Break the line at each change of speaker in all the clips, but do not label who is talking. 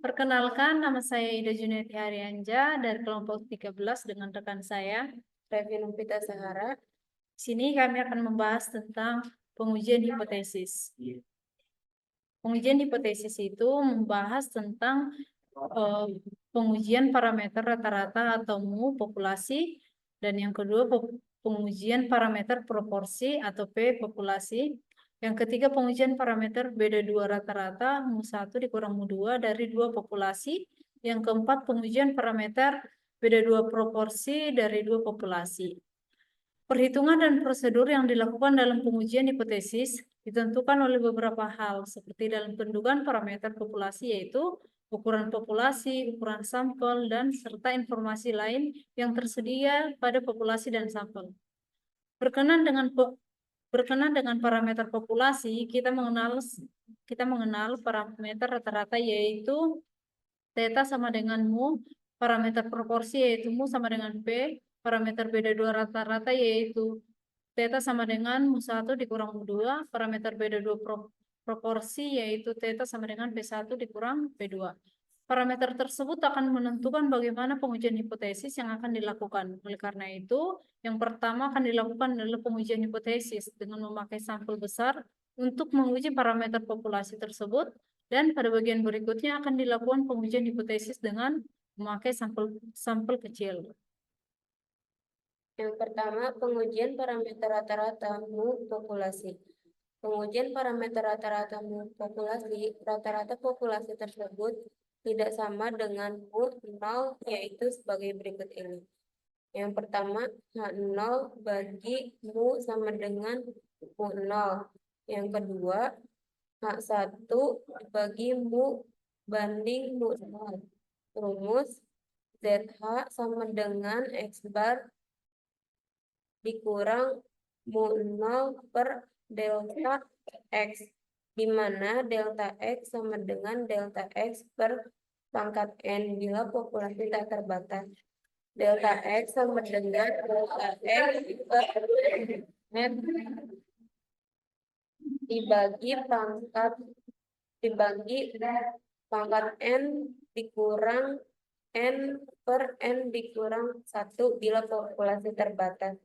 Perkenalkan, nama saya Ida Juneti Haryanja dari kelompok 13 dengan rekan saya,
Revi Numpita Sahara.
Di sini kami akan membahas tentang pengujian hipotesis. Pengujian hipotesis itu membahas tentang pengujian parameter rata-rata atau mu populasi, dan yang kedua pengujian parameter proporsi atau P populasi. Yang ketiga pengujian parameter beda dua rata-rata mu1 dikurang mu2 dari dua populasi. Yang keempat pengujian parameter beda dua proporsi dari dua populasi. Perhitungan dan prosedur yang dilakukan dalam pengujian hipotesis ditentukan oleh beberapa hal, seperti dalam penentuan parameter populasi yaitu ukuran populasi, ukuran sampel, dan serta informasi lain yang tersedia pada populasi dan sampel. Berkenan dengan parameter populasi, kita mengenal parameter rata-rata yaitu theta sama dengan mu, parameter proporsi yaitu mu sama dengan P, parameter beda dua rata-rata yaitu theta sama dengan mu1 dikurang mu2, parameter beda dua proporsi yaitu theta sama dengan P1 dikurang P2. Parameter tersebut akan menentukan bagaimana pengujian hipotesis yang akan dilakukan. Oleh karena itu, yang pertama akan dilakukan adalah pengujian hipotesis dengan memakai sampel besar untuk menguji parameter populasi tersebut, dan pada bagian berikutnya akan dilakukan pengujian hipotesis dengan memakai sampel kecil.
Yang pertama, pengujian parameter rata-rata mu populasi. Pengujian parameter rata-rata mu populasi, rata-rata populasi tersebut tidak sama dengan mu 0, yaitu sebagai berikut ini. Yang pertama, H0 bagi mu sama dengan mu 0. Yang kedua, H1 bagi mu banding mu 0. Rumus ZH sama dengan X bar dikurang mu 0 per delta X, di mana delta X sama dengan delta X per pangkat N bila populasi tak terbatas. Delta X sama dengan delta X per N dibagi pangkat N dikurang N per N dikurang 1 bila populasi terbatas.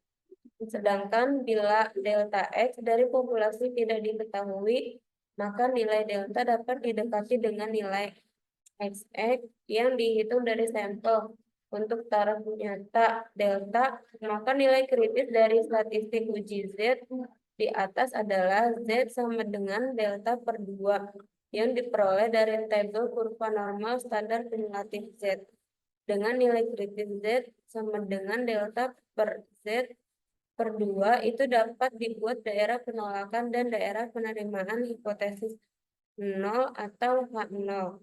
Sedangkan bila delta X dari populasi tidak diketahui, maka nilai delta dapat didekati dengan nilai XX yang dihitung dari sampel. Untuk taraf nyata delta, maka nilai kritis dari statistik uji Z di atas adalah Z sama dengan delta per 2 yang diperoleh dari tabel kurva normal standar kumulatif Z. Dengan nilai kritis Z sama dengan delta per Z per 2 itu dapat dibuat daerah penolakan dan daerah penerimaan hipotesis 0 atau H0.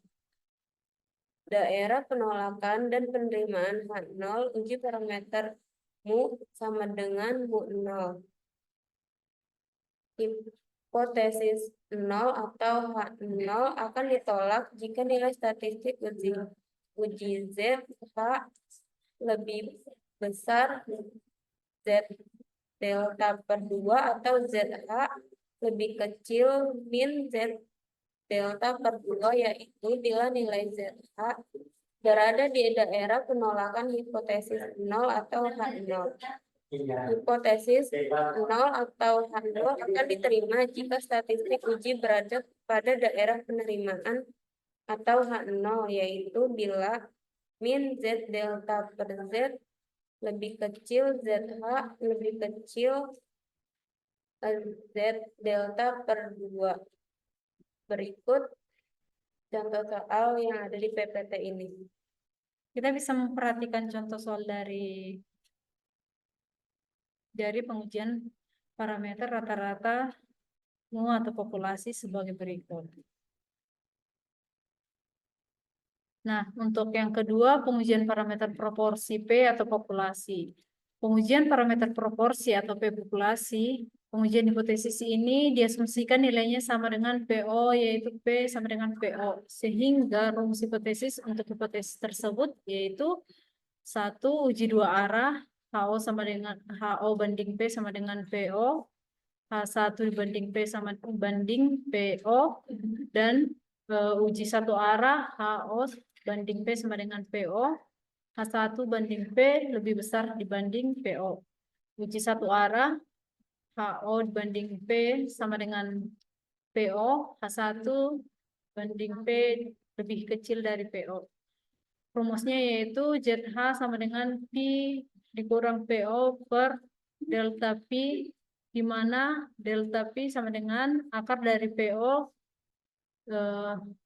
Daerah penolakan dan penerimaan H0 uji parameter mu sama dengan mu 0. Hipotesis 0 atau H0 akan ditolak jika nilai statistik uji Z H lebih besar Z delta per 2 atau ZH lebih kecil min Z delta per 2, yaitu bila nilai ZH berada di daerah penolakan hipotesis 0 atau H0. Hipotesis 0 atau H0 akan diterima jika statistik uji berada pada daerah penerimaan atau H0, yaitu bila min Z delta per Z lebih kecil ZH lebih kecil Z delta per 2. Berikut contoh soal yang ada di PPT ini.
Kita bisa memperhatikan contoh soal dari pengujian parameter rata-rata mu atau populasi sebagai berikut. Nah, untuk yang kedua, pengujian parameter proporsi P atau populasi. Pengujian parameter proporsi atau P populasi, pengujian hipotesis ini diasumsikan nilainya sama dengan PO, yaitu P sama dengan PO. Sehingga rumus hipotesis untuk hipotesis tersebut yaitu 1 uji dua arah, HO sama dengan HO banding P sama dengan PO, H1 banding P sama banding PO, dan uji satu arah HO banding P sama dengan PO, H1 banding P lebih besar dibanding PO. Uji satu arah HO dibanding P sama dengan PO, H1 banding P lebih kecil dari PO. Rumusnya yaitu ZH sama dengan P dikurang PO per delta P, di mana delta P sama dengan akar dari PO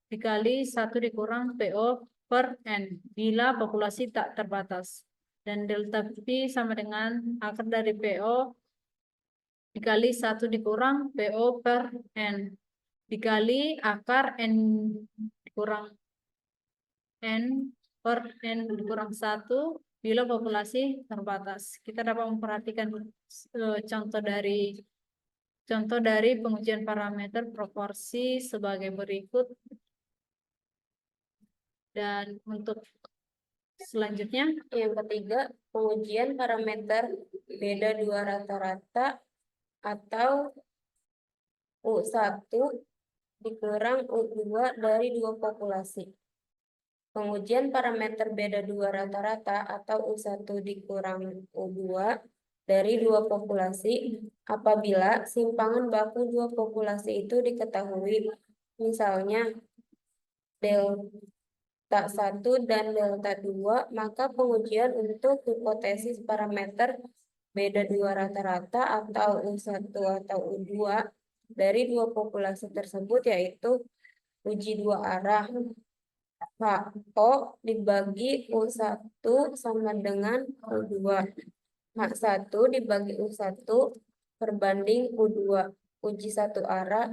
dikali 1 dikurang PO per N bila populasi tak terbatas. Dan delta P sama dengan akar dari PO dikali 1 dikurang PO per N dikali akar N dikurang N per N dikurang 1 bila populasi terbatas. Kita dapat memperhatikan contoh dari pengujian parameter proporsi sebagai berikut. Dan untuk selanjutnya,
Yang ketiga, pengujian parameter beda dua rata-rata atau U1 dikurang U2 dari dua populasi. Pengujian parameter beda dua rata-rata atau U1 dikurang U2 dari dua populasi apabila simpangan baku dua populasi itu diketahui. Misalnya, delta 1 dan delta 2, maka pengujian untuk hipotesis parameter beda dua rata-rata atau U1 atau U2 dari dua populasi tersebut yaitu uji dua arah HO dibagi U1 sama dengan U2. H1 dibagi U1 perbanding U2. Uji satu arah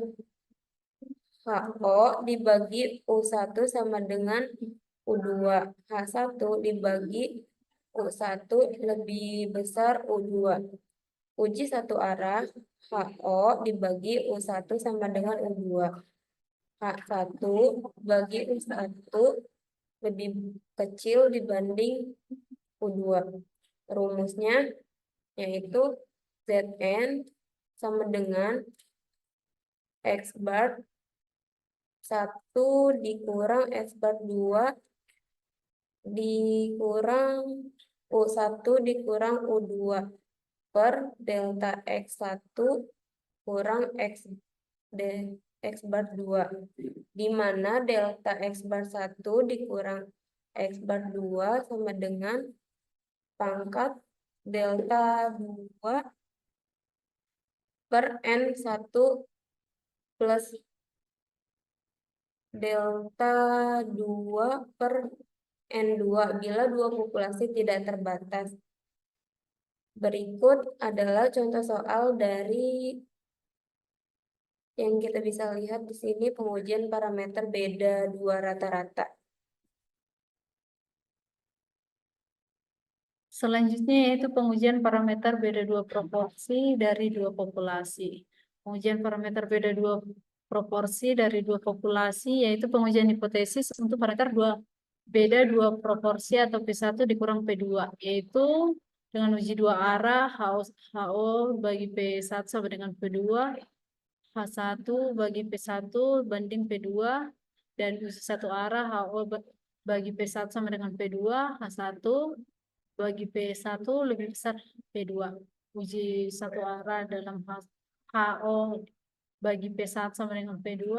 HO dibagi U1 sama dengan U2. H1 dibagi U1 lebih besar U2. Uji satu arah HO dibagi U1 sama dengan U2. H1 bagi U1 lebih kecil dibanding U2. Rumusnya yaitu Zn sama dengan X bar 1 dikurang X bar 2 dikurang U1 dikurang U2 per delta X1 kurang X bar 2, di mana delta X bar 1 dikurang X bar 2 sama dengan pangkat delta 2 per N1 plus delta 2 per N2 bila dua populasi tidak terbatas. Berikut adalah contoh soal dari yang kita bisa lihat di sini pengujian parameter beda dua rata-rata.
selanjutnya yaitu pengujian parameter beda dua proporsi dari dua populasi. Pengujian parameter beda dua proporsi dari dua populasi yaitu pengujian hipotesis untuk parameter beda dua proporsi atau P1 dikurang P2, yaitu dengan uji dua arah HO bagi P1 sama dengan P2, H1 bagi P1 banding P2, dan uji satu arah HO bagi P1 sama dengan P2, H1 bagi P1 lebih besar P2. Uji satu arah dalam HO bagi P1 sama dengan P2,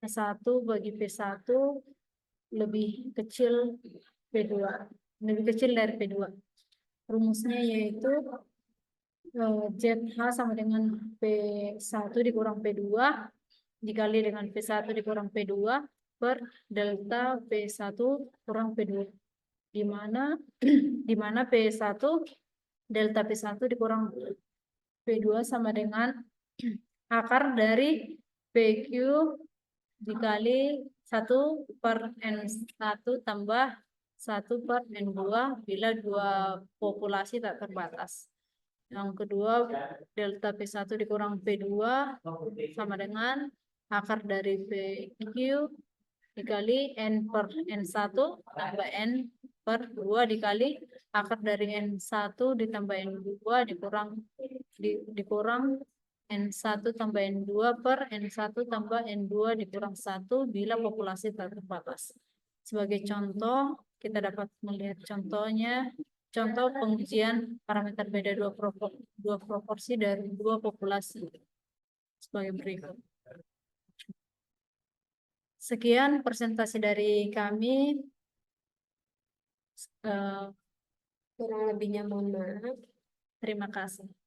H1 bagi P1 lebih kecil P2, lebih kecil dari P2. Rumusnya yaitu ZH sama dengan P1 dikurang P2 dikali dengan P1 dikurang P2 per delta P1 kurang P2, di mana P1 delta P1 dikurang P2 sama dengan akar dari PQ dikali 1 per N1 tambah 1 per N2 bila dua populasi tak terbatas. Yang kedua, delta P1 dikurang P2 sama dengan akar dari PQ dikali N per N1 tambah N per 2 dikali akar dari N1 ditambah N2 dikurang N1 tambah N2 per N1 tambah N2 dikurang 1 bila populasi terbatas. Sebagai contoh, kita dapat melihat contohnya, contoh pengujian parameter beda dua proporsi dari dua populasi sebagai berikut. Sekian presentasi dari kami.
Kurang lebihnya mohon maaf.
Terima kasih.